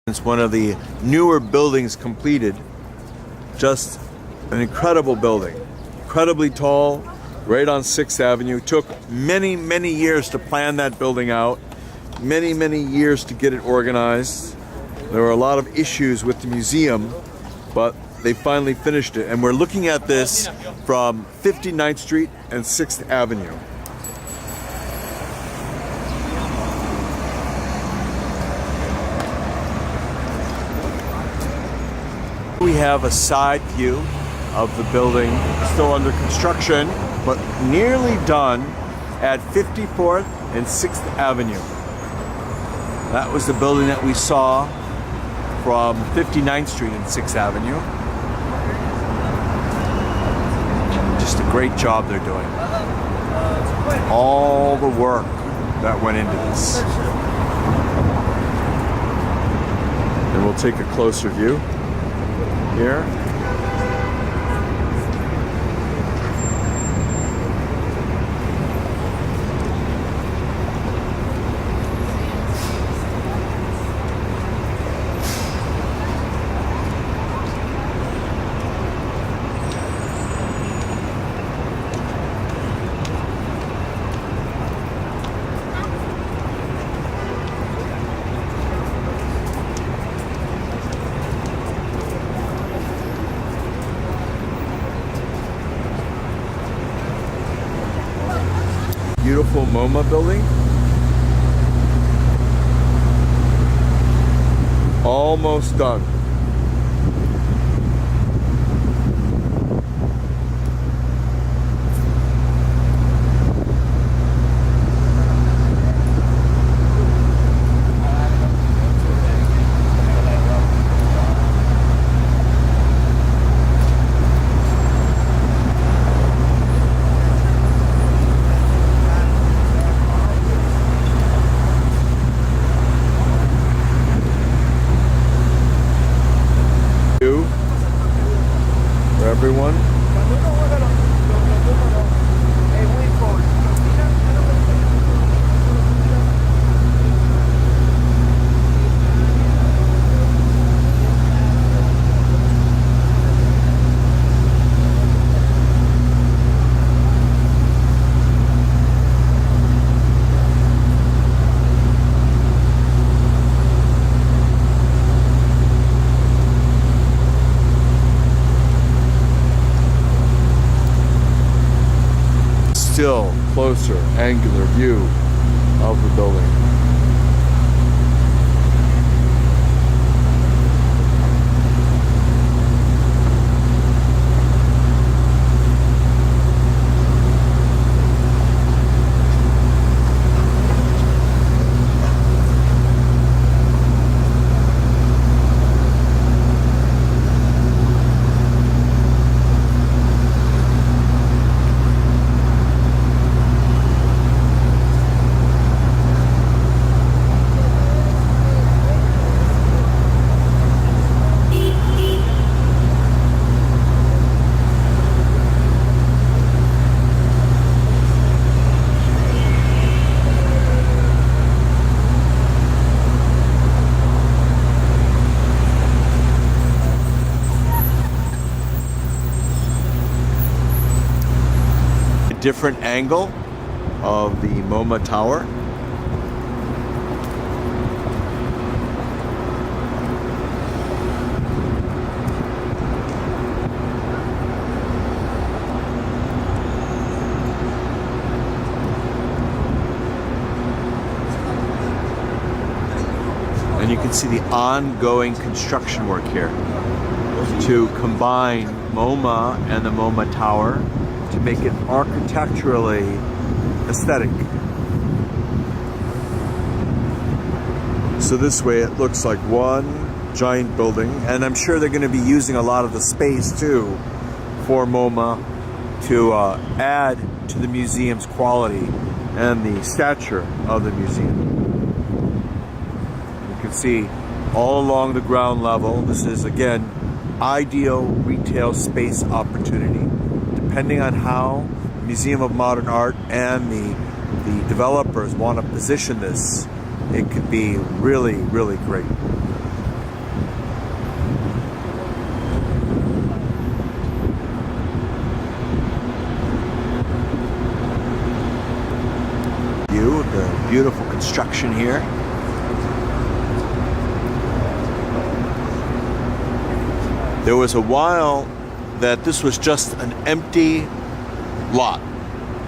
It's one of the newer buildings completed. Just an incredible building, incredibly tall, right on 6th Avenue. Took many, many years to plan that building out, many, many years to get it organized. There were a lot of issues with the museum, but they finally finished it. And we're looking at this from 59th Street and 6th Avenue. We have a side view of the building, still under construction, but nearly done at 54th and 6th Avenue. That was the building that we saw from 59th Street and 6th Avenue. Just a great job they're doing. All the work that went into this. And we'll take a closer view here. Beautiful Moma building. Almost done. For everyone. Still closer, angular view of the building. Different angle of the Moma Tower. And you can see the ongoing construction work here to combine Moma and the Moma Tower to make it architecturally aesthetic. So this way it looks like one giant building, and I'm sure they're going to be using a lot of the space too for Moma to add to the museum's quality and the stature of the museum. You can see all along the ground level, this is again ideal retail space opportunity. Depending on how the Museum of Modern Art and the developers want to position this, it could be really, really great. construction here. There was a while that this was just an empty lot.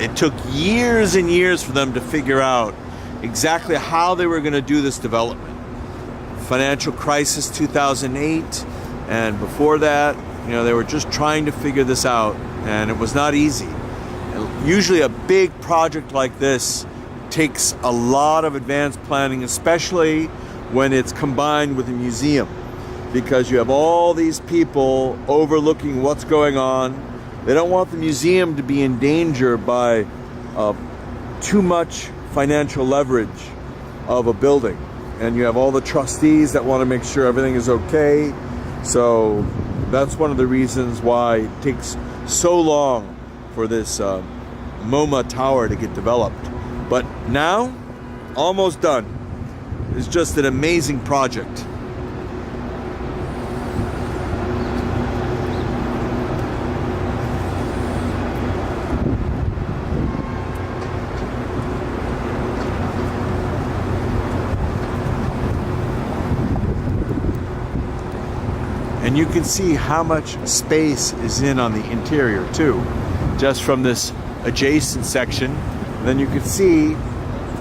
It took years and years for them to figure out exactly how they were going to do this development. Financial crisis 2008, and before that, they were just trying to figure this out, and it was not easy. Usually a big project like this takes a lot of advanced planning, especially when it's combined with a museum, because you have all these people overlooking what's going on. They don't want the museum to be in danger by too much financial leverage of a building. And you have all the trustees that want to make sure everything is okay. So that's one of the reasons why it takes so long for this Moma Tower to get developed. But now, almost done. It's just an amazing project. And you can see how much space is on the interior too, just from this adjacent section. And then you can see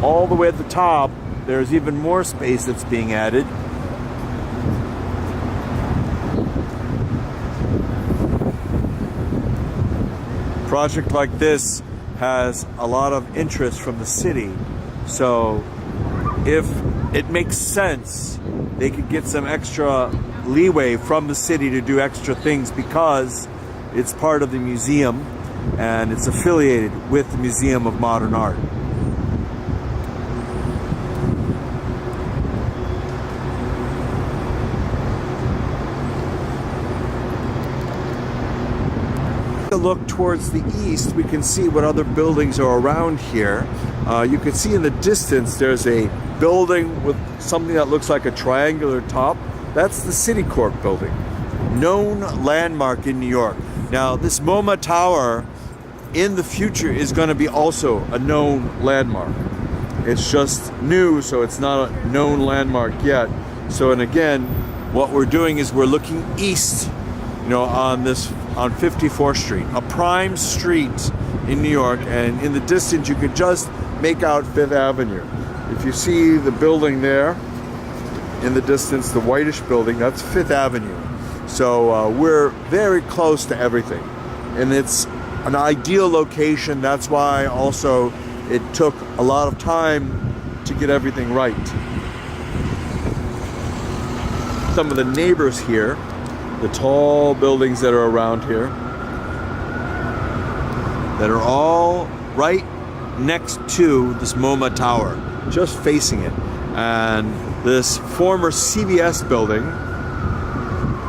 all the way at the top, there's even more space that's being added. A project like this has a lot of interest from the city. So if it makes sense, they could get some extra leeway from the city to do extra things because it's part of the museum and it's affiliated with the Museum of Modern Art. A look towards the east, we can see what other buildings are around here. You can see in the distance there's a building with something that looks like a triangular top. That's the Citicorp building, known landmark in New York. Now, this Moma Tower in the future is going to be also a known landmark. It's just new, so it's not a known landmark yet. So, and again, what we're doing is we're looking east, on 54th Street, a prime street in New York, and in the distance you could just make out Fifth Avenue. If you see the building there, in the distance, the whitish building, that's Fifth Avenue. So we're very close to everything. And it's an ideal location. That's why also it took a lot of time to get everything right. Some of the neighbors here, the tall buildings that are around here, that are all right next to this Moma Tower, just facing it. And this former CBS building,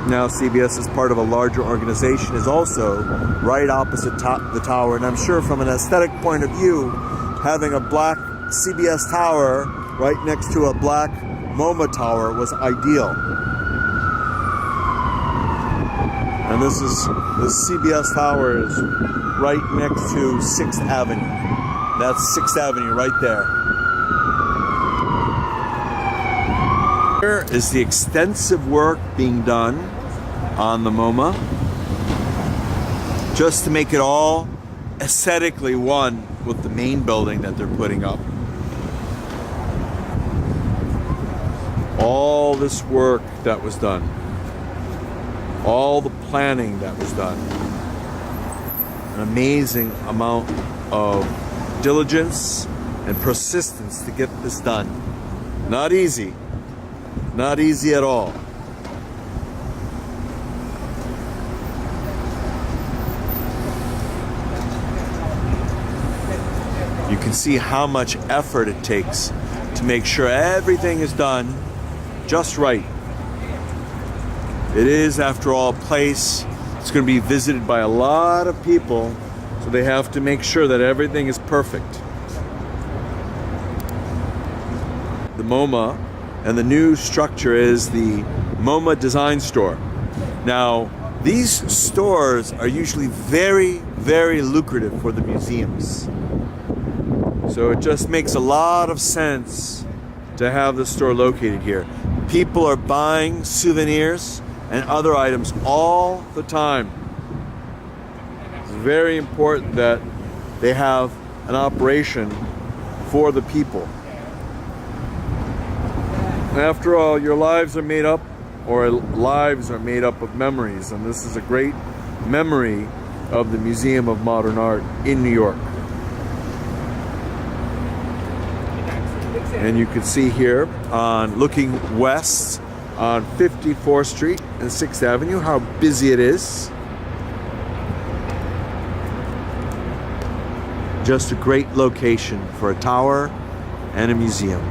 now CBS is part of a larger organization, is also right opposite the tower. And I'm sure from an aesthetic point of view, having a black CBS tower right next to a black Moma Tower was ideal. And this CBS tower is right next to 6th Avenue. That's 6th Avenue right there. Here is the extensive work being done on the Moma, just to make it all aesthetically one with the main building that they're putting up. All this work that was done, all the planning that was done, an amazing amount of diligence and persistence to get this done. Not easy. Not easy at all. You can see how much effort it takes to make sure everything is done just right. It is, after all, a place that's going to be visited by a lot of people, so they have to make sure that everything is perfect. The Moma and the new structure is the Moma Design Store. Now, these stores are usually very, very lucrative for the museums. So it just makes a lot of sense to have the store located here. People are buying souvenirs and other items all the time. It's very important that they have an operation for the people. After all, your lives are made up, or lives are made up of memories, and this is a great memory of the Museum of Modern Art in New York. And you can see here on looking west on 54th Street and 6th Avenue how busy it is. Just a great location for a tower and a museum.